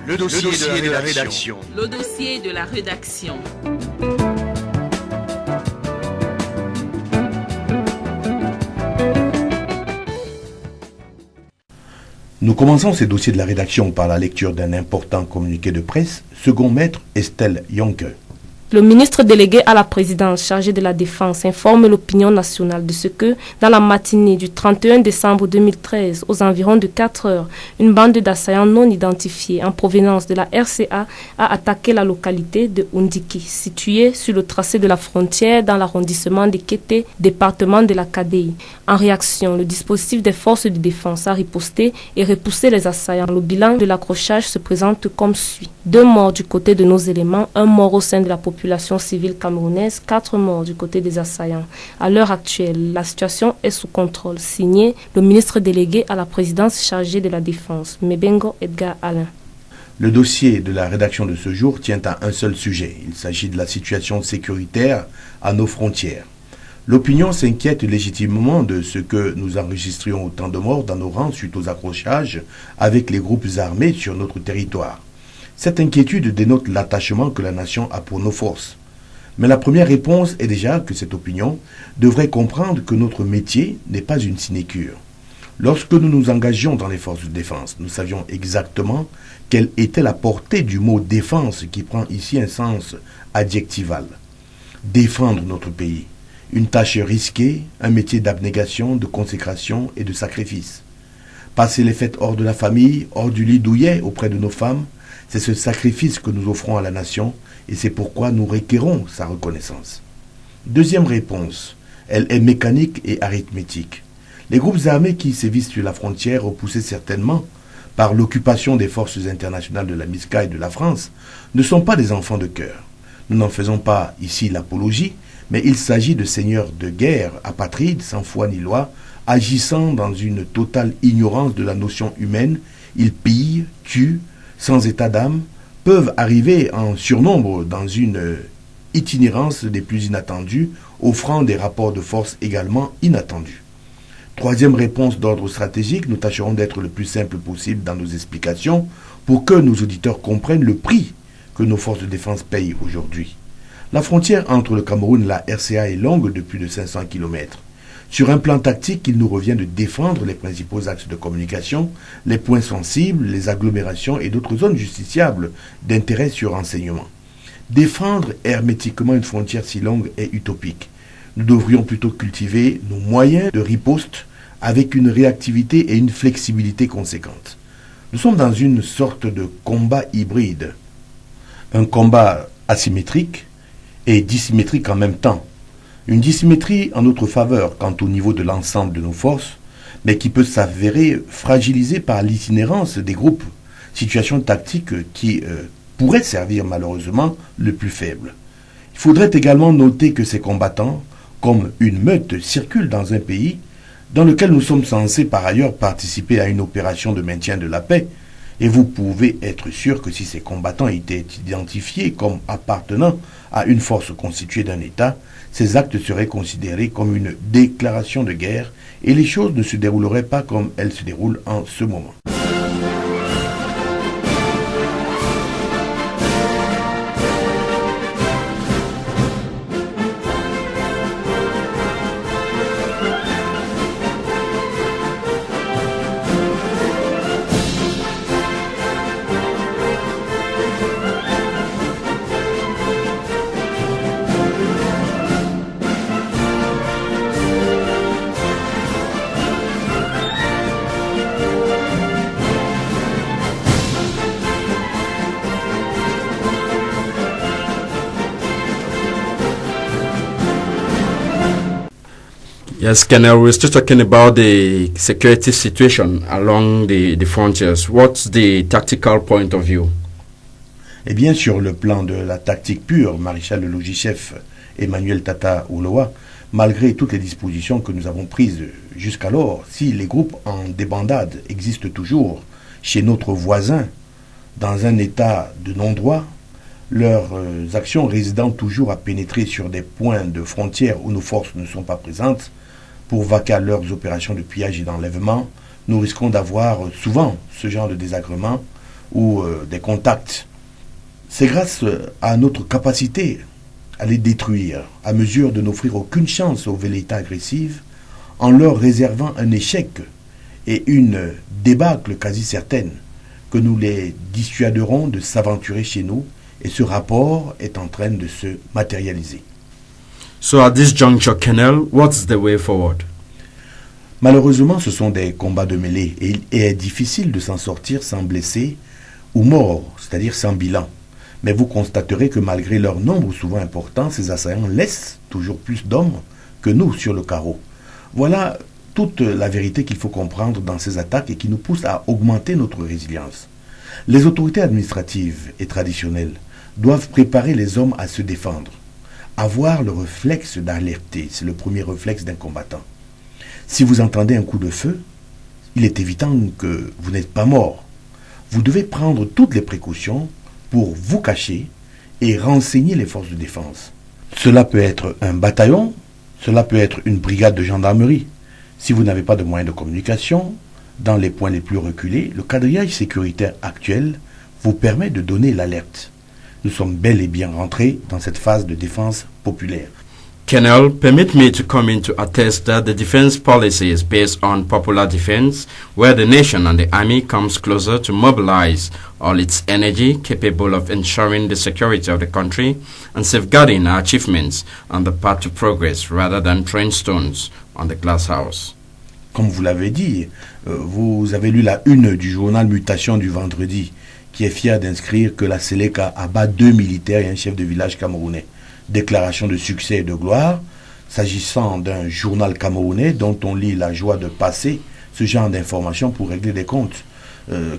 Le dossier de la rédaction. Le dossier de la rédaction. Nous commençons ces dossiers de la rédaction par la lecture d'un important communiqué de presse, second maître Estelle Yonke. Le ministre délégué à la présidence chargé de la Défense informe l'opinion nationale de ce que, dans la matinée du 31 décembre 2013, aux environs de 4 heures, une bande d'assaillants non identifiés en provenance de la RCA a attaqué la localité de Undiki, située sur le tracé de la frontière dans l'arrondissement de Kété, département de la Kadéi. En réaction, le dispositif des forces de défense a riposté et repoussé les assaillants. Le bilan de l'accrochage se présente comme suit. 2 morts du côté de nos éléments, 1 mort au sein de la population civile camerounaise, 4 morts du côté des assaillants. À l'heure actuelle, la situation est sous contrôle. Signé le ministre délégué à la présidence chargé de la Défense, Mbengo Edgar Alain. Le dossier de la rédaction de ce jour tient à un seul sujet. Il s'agit de la situation sécuritaire à nos frontières. L'opinion s'inquiète légitimement de ce que nous enregistrions autant de morts dans nos rangs suite aux accrochages avec les groupes armés sur notre territoire. Cette inquiétude dénote l'attachement que la nation a pour nos forces. Mais la première réponse est déjà que cette opinion devrait comprendre que notre métier n'est pas une sinécure. Lorsque nous nous engagions dans les forces de défense, nous savions exactement quelle était la portée du mot défense qui prend ici un sens adjectival. Défendre notre pays, une tâche risquée, un métier d'abnégation, de consécration et de sacrifice. Passer les fêtes hors de la famille, hors du lit douillet auprès de nos femmes, c'est ce sacrifice que nous offrons à la nation et c'est pourquoi nous requérons sa reconnaissance. Deuxième réponse, elle est mécanique et arithmétique. Les groupes armés qui sévissent sur la frontière, repoussés certainement par l'occupation des forces internationales de la MISCA et de la France, ne sont pas des enfants de cœur. Nous n'en faisons pas ici l'apologie, mais il s'agit de seigneurs de guerre, apatrides, sans foi ni loi, agissant dans une totale ignorance de la notion humaine. Ils pillent, tuent, sans état d'âme, peuvent arriver en surnombre dans une itinérance des plus inattendues, offrant des rapports de force également inattendus. Troisième réponse d'ordre stratégique, nous tâcherons d'être le plus simple possible dans nos explications pour que nos auditeurs comprennent le prix que nos forces de défense payent aujourd'hui. La frontière entre le Cameroun et la RCA est longue de plus de 500 km. Sur un plan tactique, il nous revient de défendre les principaux axes de communication, les points sensibles, les agglomérations et d'autres zones justiciables d'intérêt sur renseignement. Défendre hermétiquement une frontière si longue est utopique. Nous devrions plutôt cultiver nos moyens de riposte avec une réactivité et une flexibilité conséquentes. Nous sommes dans une sorte de combat hybride. Un combat asymétrique et dissymétrique en même temps. Une dissymétrie en notre faveur quant au niveau de l'ensemble de nos forces, mais qui peut s'avérer fragilisée par l'itinérance des groupes, situation tactique qui pourrait servir malheureusement le plus faible. Il faudrait également noter que ces combattants, comme une meute, circulent dans un pays dans lequel nous sommes censés par ailleurs participer à une opération de maintien de la paix, et vous pouvez être sûr que si ces combattants étaient identifiés comme appartenant à une force constituée d'un État, ces actes seraient considérés comme une déclaration de guerre et les choses ne se dérouleraient pas comme elles se déroulent en ce moment. Yes, Colonel, we're still talking about the security situation along the frontiers. What's the tactical point of view? Eh bien, sur le plan de la tactique pure, maréchal le logis-chef Emmanuel Tata Ouloa, malgré toutes les dispositions que nous avons prises jusqu'alors, si les groupes en débandade existent toujours chez notre voisin, dans un état de non-droit, leurs actions résidant toujours à pénétrer sur des points de frontières où nos forces ne sont pas présentes, pour vaquer à leurs opérations de pillage et d'enlèvement, nous risquons d'avoir souvent ce genre de désagréments ou des contacts. C'est grâce à notre capacité à les détruire, à mesure de n'offrir aucune chance aux velléités agressives, en leur réservant un échec et une débâcle quasi certaine, que nous les dissuaderons de s'aventurer chez nous, et ce rapport est en train de se matérialiser. So at this juncture, Colonel, what's the way forward? Malheureusement, ce sont des combats de mêlée et il est difficile de s'en sortir sans blessés ou morts, c'est-à-dire sans bilan. Mais vous constaterez que malgré leur nombre souvent important, ces assaillants laissent toujours plus d'hommes que nous sur le carreau. Voilà toute la vérité qu'il faut comprendre dans ces attaques et qui nous pousse à augmenter notre résilience. Les autorités administratives et traditionnelles doivent préparer les hommes à se défendre. Avoir le réflexe d'alerter, c'est le premier réflexe d'un combattant. Si vous entendez un coup de feu, il est évident que vous n'êtes pas mort. Vous devez prendre toutes les précautions pour vous cacher et renseigner les forces de défense. Cela peut être un bataillon, cela peut être une brigade de gendarmerie. Si vous n'avez pas de moyens de communication, dans les points les plus reculés, le quadrillage sécuritaire actuel vous permet de donner l'alerte. Nous sommes bel et bien rentrés dans cette phase de défense populaire. Colonel, permit me to come in to attest that the defense policy is based on popular defense, where the nation and the army comes closer to mobilize all its energy capable of ensuring the security of the country and safeguarding our achievements on the path to progress rather than throwing stones on the glass house. Comme vous l'avez dit, vous avez lu la une du journal Mutation du vendredi, qui est fier d'inscrire que la Séléka abat 2 militaires et un chef de village camerounais. Déclaration de succès et de gloire, s'agissant d'un journal camerounais dont on lit la joie de passer ce genre d'informations pour régler des comptes.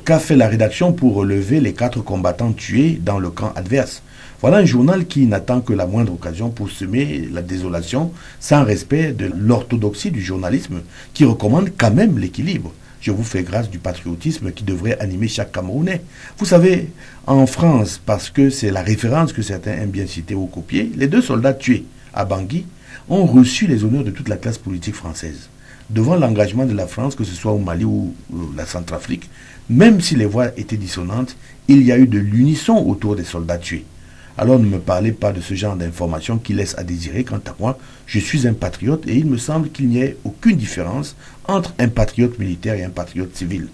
Qu'a fait la rédaction pour relever les 4 combattants tués dans le camp adverse? Voilà un journal qui n'attend que la moindre occasion pour semer la désolation, sans respect de l'orthodoxie du journalisme, qui recommande quand même l'équilibre. Je vous fais grâce du patriotisme qui devrait animer chaque Camerounais. Vous savez, en France, parce que c'est la référence que certains aiment bien citer ou copier, les 2 soldats tués à Bangui ont reçu les honneurs de toute la classe politique française. Devant l'engagement de la France, que ce soit au Mali ou la Centrafrique, même si les voix étaient dissonantes, il y a eu de l'unisson autour des soldats tués. Alors ne me parlez pas de ce genre d'informations qui laissent à désirer. Quant à moi, je suis un patriote et il me semble qu'il n'y ait aucune différence entre un patriote militaire et un patriote civil.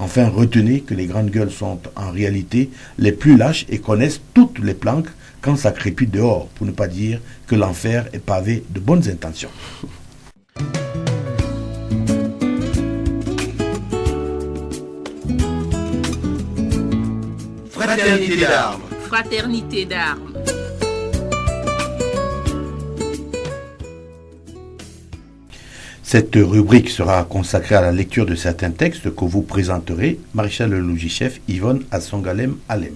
Enfin, retenez que les grandes gueules sont en réalité les plus lâches et connaissent toutes les planques quand ça crépite dehors, pour ne pas dire que l'enfer est pavé de bonnes intentions. Fraternité d'armes. Fraternité d'armes. Cette rubrique sera consacrée à la lecture de certains textes que vous présenterez, Maréchal le logis-chef Yvonne Assongalem Alem.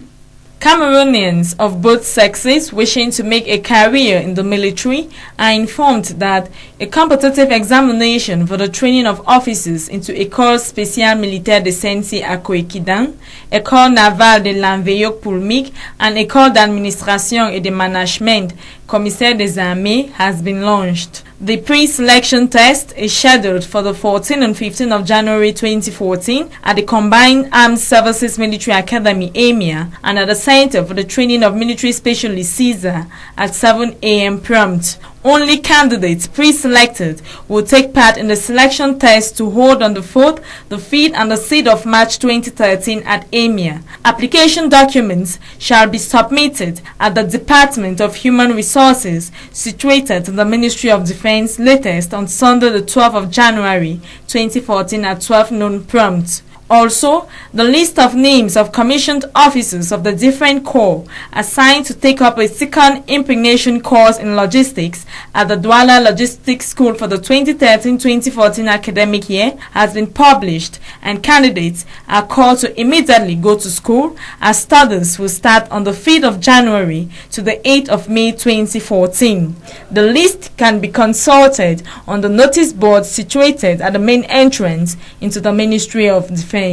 Cameroonians of both sexes wishing to make a career in the military are informed that a competitive examination for the training of officers into École Spéciale Militaire de Sensi à Koikidan, École Navale de Lanveyok-Pulmik, and École d'Administration et de Management, Commissaire des Armées, has been launched. The pre-selection test is scheduled for the 14th and 15th of January 2014 at the Combined Armed Services Military Academy, EMIA, and at the Center for the Training of Military Specialists, CESA, at 7 a.m. prompt. Only candidates pre-selected will take part in the selection test to hold on the 4th, the 5th, and the 6th of March 2013 at EMIA. Application documents shall be submitted at the Department of Human Resources, situated in the Ministry of Defense, latest on Sunday the 12th of January 2014 at 12 noon prompt. Also, the list of names of commissioned officers of the different corps assigned to take up a second impregnation course in logistics at the Douala Logistics School for the 2013-2014 academic year has been published, and candidates are called to immediately go to school, as studies will start on the 5th of January to the 8th of May 2014. The list can be consulted on the notice board situated at the main entrance into the Ministry of Defense.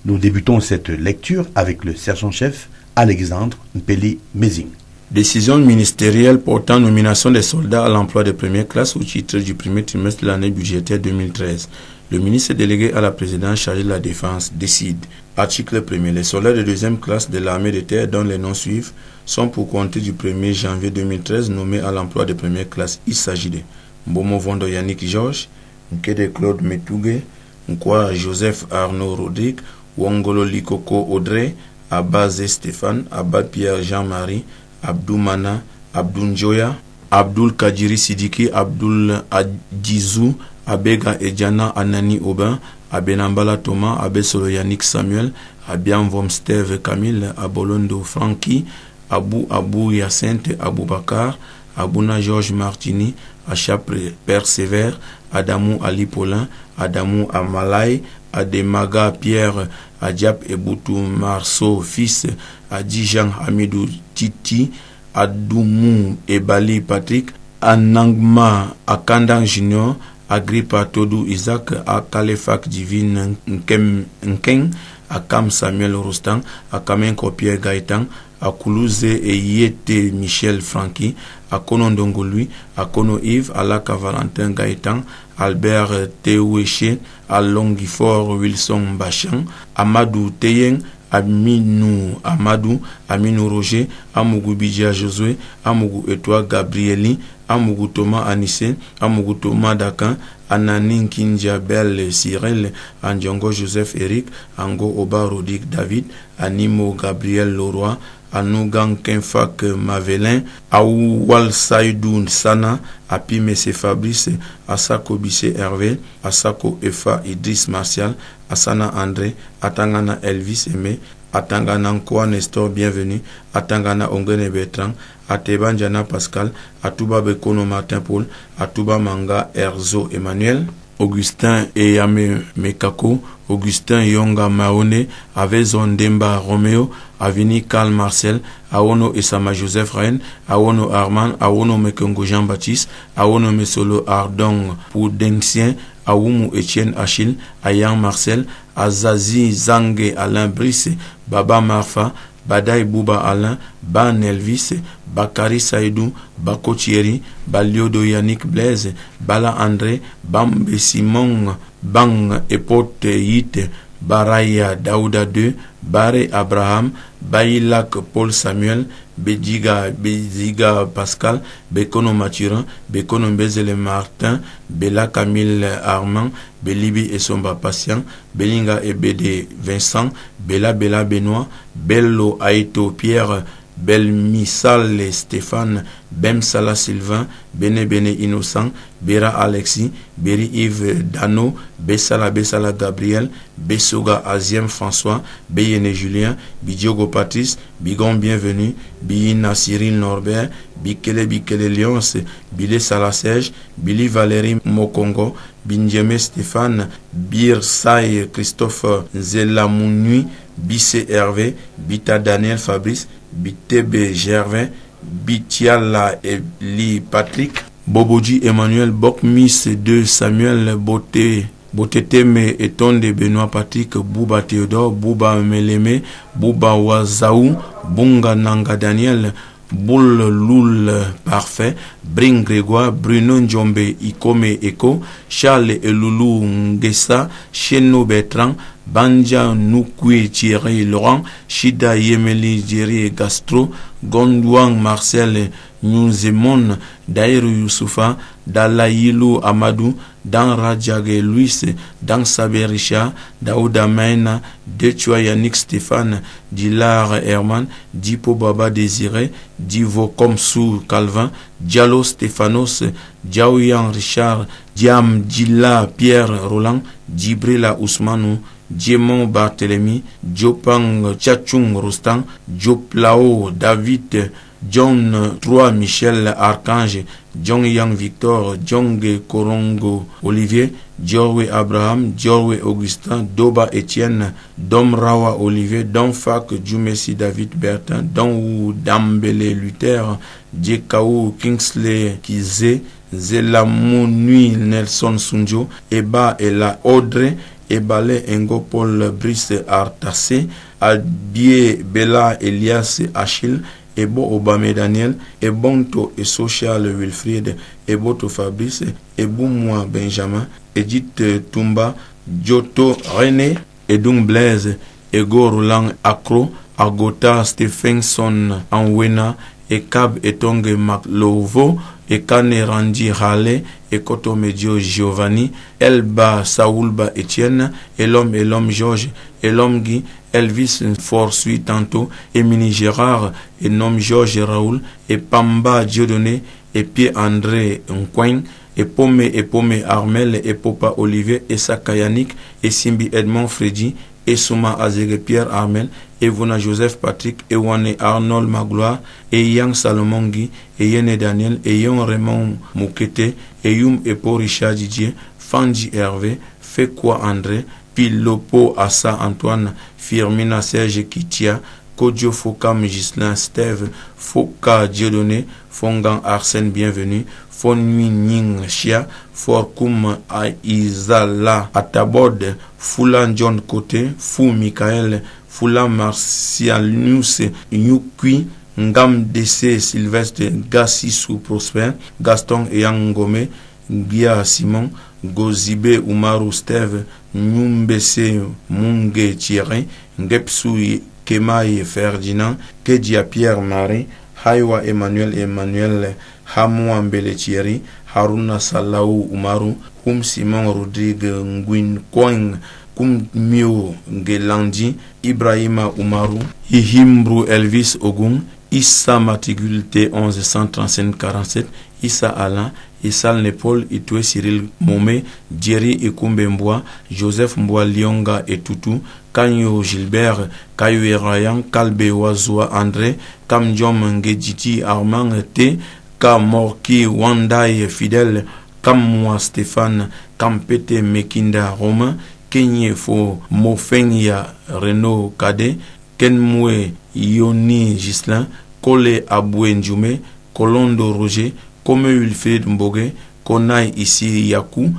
Nous débutons cette lecture avec le sergent-chef Alexandre Mpeli Mezing. Décision ministérielle portant nomination des soldats à l'emploi de première classe au titre du premier trimestre de l'année budgétaire 2013. Le ministre délégué à la présidence chargé de la défense décide. Article 1er. Les soldats de deuxième classe de l'armée de terre dont les noms suivent sont pour compter du 1er janvier 2013 nommés à l'emploi de première classe. Il s'agit de Mbomo Vondo Yannick Georges, Nkede Claude Metougue, Nkwa Joseph Arnaud Rodrigue, Wongolo Likoko Audrey, Abazé Stéphane, Abad Pierre Jean-Marie, Abdou Mana, Abdou Njoya, Abdul Kadjiri Sidiki, Abdul Adjizou, Abega Edjana Anani Aubin, Abenambala Thomas, Abesolo Yannick Samuel, Abian Vom Steve Camille, Abolondo Francky, Abou Yacinthe Aboubakar, Abouna Georges Martini, Achapre Persévère, Adamou Ali Paulin, Adamou Amalai, Ademaga Pierre, Adjap Eboutou Marceau fils, Adijan Hamidou Titi, Adoumou Ebali Patrick, Anangma Akandang Junior, Agrippa Todou Isaac, Akalefak Divine Nkeng, Akam Samuel Rostand, Akamenko Pierre Gaëtan, Akoulouze et Yete Michel Francky, Akono Ndongolui, Akono Yves, Alaka Valentin Gaëtan, Albert Tewéché, Alongifor Wilson Bachan, Amadou Teyeng, Aminou Amadou, Aminou Roger, Amougou Bidja Josué, Amougou Etoile Gabrieli, Amougou Thomas Anissé, Amougou Thomas Dakan, Ananin Kindiabel Cyril, Andjongo Joseph Eric, Ango Oba Rodik David, Animo Gabriel Leroy, Anougan Kenfak Mavelin, Aouwal Saïdou Sana, Api Messe Fabrice, Asako Bisse Hervé, Asako Efa Idriss Martial, Asana André, Atangana Elvis Aimé, Atangana Nkwa Nestor Bienvenu, Atangana Ongene Bertrand, Atebanjana Pascal, Atouba Bekono Martin Paul, Atouba Manga Erzo Emmanuel, Augustin Eyame Mekako, Augustin Yonga Maone, Avezon Demba Romeo, Avini Karl Marcel, Awono Esama Joseph Rennes, Awono Armand, Awono Mekongo Jean-Baptiste, Awono Mesolo Ardong Poudensien, Aoumou Etienne Achille, Ayang Marcel, Azazi Zange Alain Brice, Baba Marfa, Badaï Bouba Alain, Ban Elvis, Bakari Saïdou, Bako Thierry, Baliodo Yannick Blaise, Bala André, Bambe Simon, Bang Epote Yite, Baraya Daouda II, Baré Abraham, Bailak Paul Samuel, Beziga Pascal, Bekono Mathurin, Bekono Bezele Martin, Bella Camille Armand, Belibi Esomba Patient, Belinga Ebede Vincent, Bella Benoît, Bello Aito Pierre, Belmisal Stéphane, Bemsala Sylvain, Bene Innocent, Bera Alexis, Beri Yves Dano, Bessala Gabriel, Bessoga Aziem François, Beyene Julien, Bidiogo Patrice, Bigon Bienvenu, Biyina Cyril Norbert, Bikele Lyons, Bile Salasège, Billy Valérie Mokongo, Binjeme Stéphane, Bir Saï Christophe Zelamounui, Bissé Hervé, Bita Daniel Fabrice, Bitebe Gervin, Bitiala Eli Patrick, Boboji Emmanuel, Bokmis de Samuel Boteteme Etonde Benoît Patrick, Bouba Théodore, Bouba Meleme, Bouba Wazaou, Bunga Nanga Daniel, Boul Loul Parfait, Bring Grégoire, Bruno Njombe Ikome Eko, Charles Eloulou Ngessa, Cheno Bertrand, Banja Noukoué Thierry Laurent, Shida Yemeli Jerry Gastro, Gondouang Marcel Nyouzemon, Daïrou Youssoufa, Dalayilou Amadou, Dan Radjage Louis, Dan Sabé Richard, Daouda Maina, Detua Yannick Stéphane, Dilar Herman, Dipo Baba Désiré, Divo Komsou Calvin, Diallo Stéphanos, Diaouyan Richard, Diam Dilla Pierre Roland, Djibrila Ousmanou, Diemon Barthélemy, Diopang Tchachung Roustan, Dioplao David, John 3 Michel Archange, John Yang Victor, John Korongo Olivier, Diorwe Abraham, Diorwe Augustin, Doba Etienne, Dom Rawa Olivier, Dom Fak Djoumessi David Bertin, Don Dambele Luther, Djekaou Kingsley Kizé, Zelamounui Nelson Sunjo, Eba Ela Audrey, Ebale Ngo Paul Brice Artassé, Abie Bella Elias Achille, Ebo Obame Daniel, Ebonto et Social Wilfried, Eboto Fabrice, Eboumoi Benjamin, Edith Tumba, Giotto René, Edung Blaise, Ego Roland Akro, Agota Stephenson Anwena, Ekab Etonge Maklovo, Ekane Randi Rale, Ekoto Medio Giovanni, Elba Saoulba Etienne, Elom Georges, Elom Guy, Elvis Forsui Tanto, Émilie Gérard, et Nom Georges Raoul, et Pamba Dieudonné, et Pierre-André Nkouin, et Pome Armel, et Popa Olivier, et Sakayanik, et Simbi Edmond Freddy, et Souma Azege Pierre Armel, et Vona Joseph Patrick, et Wane Arnold Magloire, et Yang Salomon Guy, et Yene Daniel, et Yon Raymond Moukete, et Youm Epo Richard Didier, Fandi Hervé, Fekwa André, Pilopo Assa Antoine, Firmina Serge Kitia, Kodjo Fokam Gislain Steve, Foka Dieudonné, Fongan Arsène Bienvenu, Fonui Ning Chia, Forkoum Aizala Atabod, Foulan John Côté, Fou Michael, Foulan Martialnus Nyukui, Ngam DC Sylvestre Gassissou Prosper, Gaston Eyangome, Gia Simon, Gozibe Umaru Steve, Nyumbese Munge Thierry, Ngepsui Kemaï Ferdinand, Kedia Pierre Marie, Haïwa Emmanuel, Hamouan Thierry, Haruna Salaou Umaru, Koum Simon Rodrigue Nguin Koing, Koum Mio Ngelandi, Ibrahima Umaru, Ihimbru Elvis Ogun, Issa Matigulte 11 135 47, Issa Alain, Issal Nepal, Itoué Cyril Momé, Djeri Ikumbe Mboa, Joseph Mboa Lionga et Toutou, Kanyo Gilbert, Kayoué Rayan, Kalbe Wazoua André, Kamdjom Ngedjiti Armand T, Kamorki Wandai Fidèle, Kamwa Stéphane, Kampete Mekinda Romain, Kenyefo Mofenya Renaud Kade, Kenmwe Yoni Gislin, Kole Aboué Ndjoume, Kolondo Roger, Kome Wilfried Mboge, Konai Isi Yakou,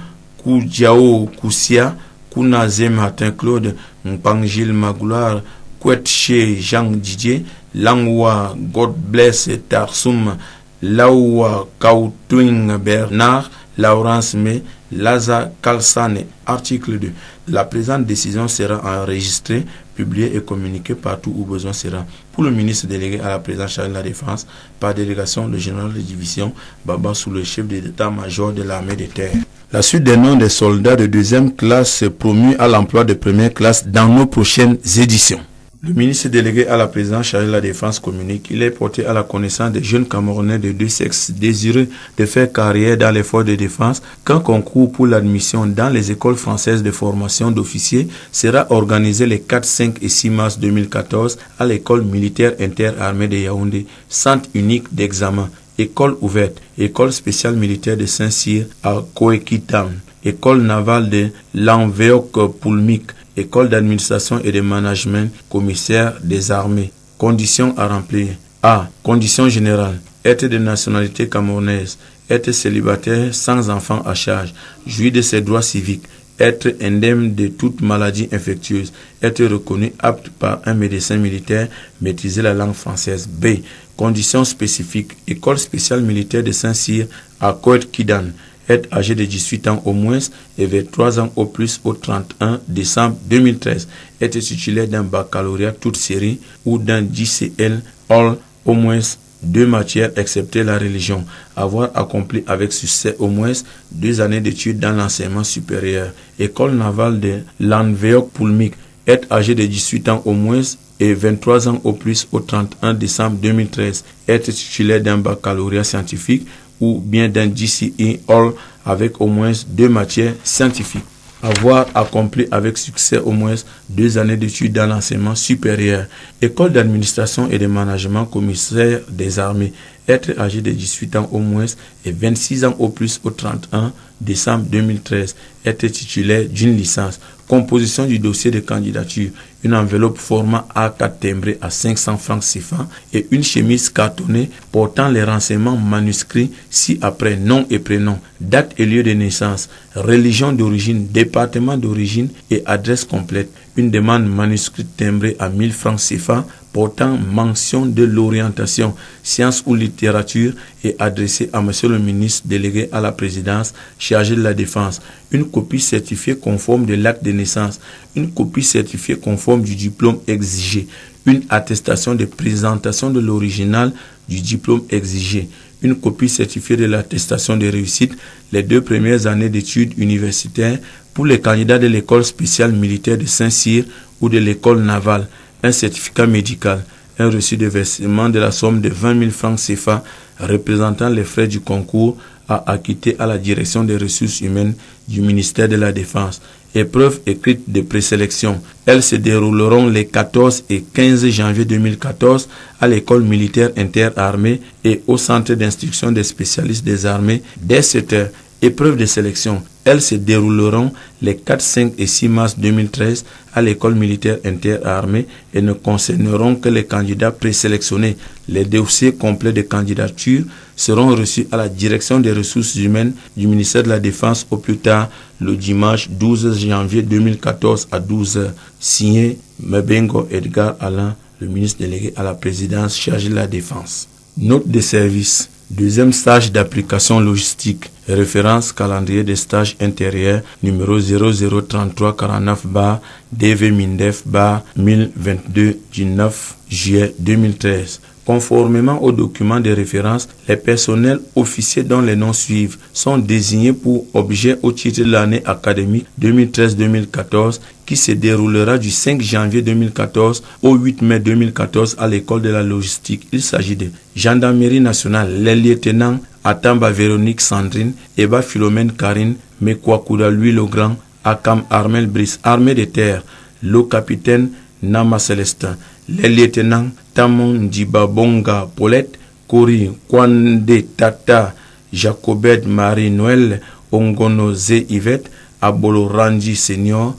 Koudjao Koussia, Kounazem Martin Claude, Mpangil Magloire, Kwetche Jean Didier, Langwa God Bless Tarsum, Laoua Kautwing Bernard, Laurence Me, Laza Kalsane. Article 2. La présente décision sera enregistrée, publiée et communiquée partout où besoin sera. Pour le ministre délégué à la présidence chargée de la Défense, par délégation, le général de division Baba sous le chef de l'état-major de l'armée de terre. La suite des noms des soldats de deuxième classe promus à l'emploi de première classe dans nos prochaines éditions. Le ministre délégué à la présidence chargée de la Défense communique. Il est porté à la connaissance des jeunes Camerounais de deux sexes désireux de faire carrière dans les forces de défense qu'un concours pour l'admission dans les écoles françaises de formation d'officiers sera organisé les 4, 5 et 6 mars 2014 à l'école militaire interarmée de Yaoundé, centre unique d'examen, école ouverte, école spéciale militaire de Saint-Cyr à Koekitam, école navale de Lanveok-Poulmic, école d'administration et de management, commissaire des armées. Conditions à remplir. A. Conditions générales. Être de nationalité camerounaise. Être célibataire sans enfant à charge. Jouir de ses droits civiques. Être indemne de toute maladie infectieuse. Être reconnu apte par un médecin militaire. Maîtriser la langue française. B. Conditions spécifiques. École spéciale militaire de Saint-Cyr à Koet-Kidan. Être âgé de 18 ans au moins et 23 ans au plus au 31 décembre 2013. Être titulaire d'un baccalauréat toute série ou d'un JCL All au moins 2 matières excepté la religion. Avoir accompli avec succès au moins 2 années d'études dans l'enseignement supérieur. École navale de Lanveok-Poulmic. Être âgé de 18 ans au moins et 23 ans au plus au 31 décembre 2013. Être titulaire d'un baccalauréat scientifique ou bien d'un GCE All avec au moins 2 matières scientifiques. Avoir accompli avec succès au moins 2 années d'études dans l'enseignement supérieur. École d'administration et de management, commissaire des armées. Être âgé de 18 ans au moins et 26 ans au plus au 31 décembre 2013. Être titulaire d'une licence. Composition du dossier de candidature. Une enveloppe format A4 timbré à 500 francs CFA et une chemise cartonnée portant les renseignements manuscrits ci-après nom et prénom, date et lieu de naissance, religion d'origine, département d'origine et adresse complète. Une demande manuscrite timbrée à 1000 francs CFA portant mention de l'orientation, sciences ou littérature et adressée à Monsieur le ministre délégué à la présidence chargé de la défense. Une copie certifiée conforme de l'acte de naissance, une copie certifiée conforme du diplôme exigé, une attestation de présentation de l'original du diplôme exigé, une copie certifiée de l'attestation de réussite les 2 premières années d'études universitaires pour les candidats de l'école spéciale militaire de Saint-Cyr ou de l'école navale, un certificat médical, un reçu de versement de la somme de 20 000 francs CFA représentant les frais du concours à acquitter à la direction des ressources humaines du ministère de la Défense. Épreuves écrites de présélection. Elles se dérouleront les 14 et 15 janvier 2014 à l'école militaire interarmée et au centre d'instruction des spécialistes des armées dès 7 heures. Épreuves de sélection. Elles se dérouleront les 4, 5 et 6 mars 2013 à l'école militaire interarmée et ne concerneront que les candidats présélectionnés. Les dossiers complets de candidature seront reçus à la direction des ressources humaines du ministère de la Défense au plus tard le dimanche 12 janvier 2014 à 12h. Signé Mebengo Edgar Alain, le ministre délégué à la présidence chargé de la Défense. Note de service. Deuxième stage d'application logistique. Référence calendrier des stages intérieurs numéro 003349-DV Mindef-1022 du 9 juillet 2013. Conformément aux documents de référence, les personnels officiers dont les noms suivent sont désignés pour objet au titre de l'année académique 2013-2014 qui se déroulera du 5 janvier 2014 au 8 mai 2014 à l'école de la logistique. Il s'agit de Gendarmerie nationale, les lieutenants Atamba Véronique Sandrine, Eba Philomène Karine, Mekwakouda Louis Legrand, Akam Armel Brice, armée de terre, le capitaine Nama Célestin, les lieutenants Tamon Djibabonga Paulette, Kori Kwande Tata, Jacobed Marie Noël, Ongono Zé Yvette, Abolo Ranji Senior,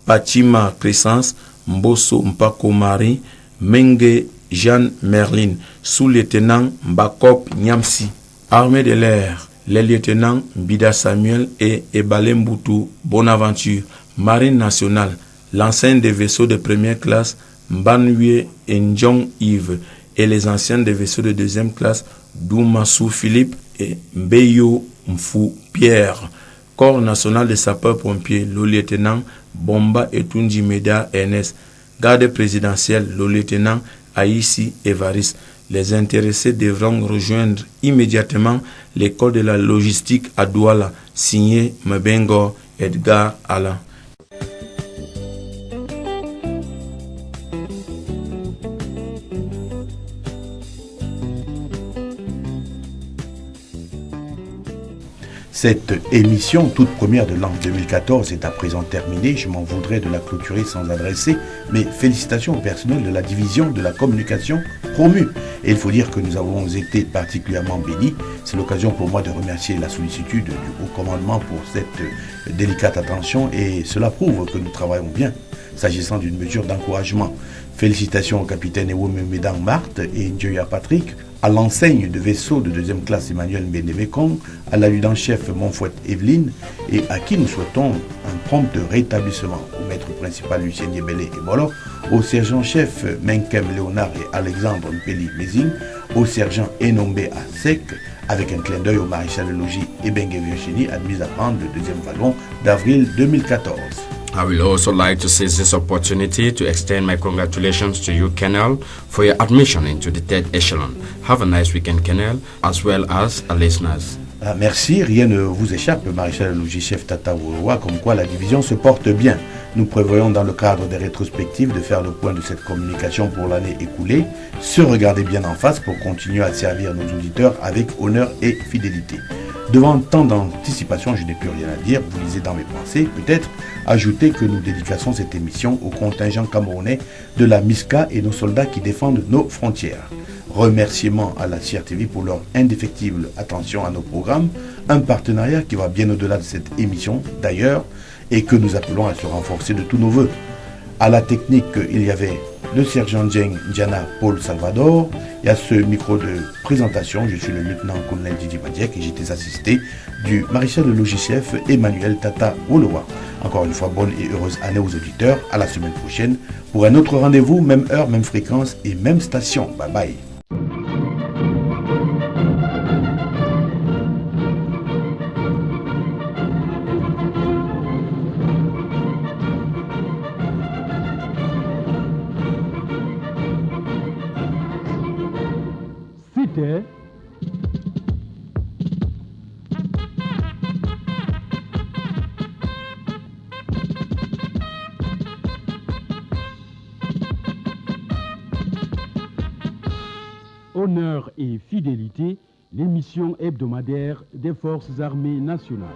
Patima Crescence, Mbosso Mpako Marie, Menge Jeanne Merlin, sous-lieutenant Mbakop Nyamsi. Armée de l'air, les lieutenants Bida Samuel et Ebale Mboutou Bonaventure. Marine nationale, l'enseigne des vaisseaux de première classe Mbanwe Njong Yves et les anciens des vaisseaux de deuxième classe Doumassou Philippe et Mbeyo Mfou Pierre. Corps national des sapeurs-pompiers, le lieutenant Bomba Etunji Meda Ernest, garde présidentielle, le lieutenant Aïssi Evaris. Les intéressés devront rejoindre immédiatement l'école de la logistique à Douala, signé Mbengo Edgar Alain. Cette émission, toute première de l'an 2014, est à présent terminée. Je m'en voudrais de la clôturer sans adresser mes félicitations au personnel de la division de la communication promue. Et il faut dire que nous avons été particulièrement bénis. C'est l'occasion pour moi de remercier la sollicitude du haut commandement pour cette délicate attention et cela prouve que nous travaillons bien s'agissant d'une mesure d'encouragement. Félicitations au capitaine Ewome Médang Marthe et Njoya Patrick, à l'enseigne de vaisseau de deuxième classe Emmanuel Mbendemekong, à l'adjudant-chef Montfouette Evelyne et à qui nous souhaitons un prompt rétablissement, au maître principal Lucien Yebele et Molo, au sergent-chef Menkem Léonard et Alexandre Mpeli Mézing, au sergent Enombe Asek, avec un clin d'œil au maréchal de logis Ebenge Virginie, admis à prendre le deuxième wagon d'avril 2014. I will also like to seize this opportunity to extend my congratulations to you, Colonel, for your admission into the third echelon. Have a nice weekend, Colonel, as well as our listeners. Merci, rien ne vous échappe, maréchal de logis chef Tata Wolowa, comme quoi la division se porte bien. Nous prévoyons dans le cadre des rétrospectives de faire le point de cette communication pour l'année écoulée, se regarder bien en face pour continuer à servir nos auditeurs avec honneur et fidélité. Devant tant d'anticipation, je n'ai plus rien à dire, vous lisez dans mes pensées, peut-être ajouter que nous dédicassons cette émission au contingent camerounais de la MISCA et nos soldats qui défendent nos frontières. Remerciements à la CRTV pour leur indéfectible attention à nos programmes, un partenariat qui va bien au-delà de cette émission d'ailleurs et que nous appelons à se renforcer de tous nos voeux. À la technique, il y avait le sergent Djeng Ndiana Paul Salvador et à ce micro de présentation, je suis le lieutenant-colonel Didi Badiek et j'étais assisté du maréchal de logis chef Emmanuel Tata Wolowa. Encore une fois, bonne et heureuse année aux auditeurs. À la semaine prochaine pour un autre rendez-vous, même heure, même fréquence et même station. Bye bye. C'était Honneur et fidélité, l'émission hebdomadaire des Forces armées nationales.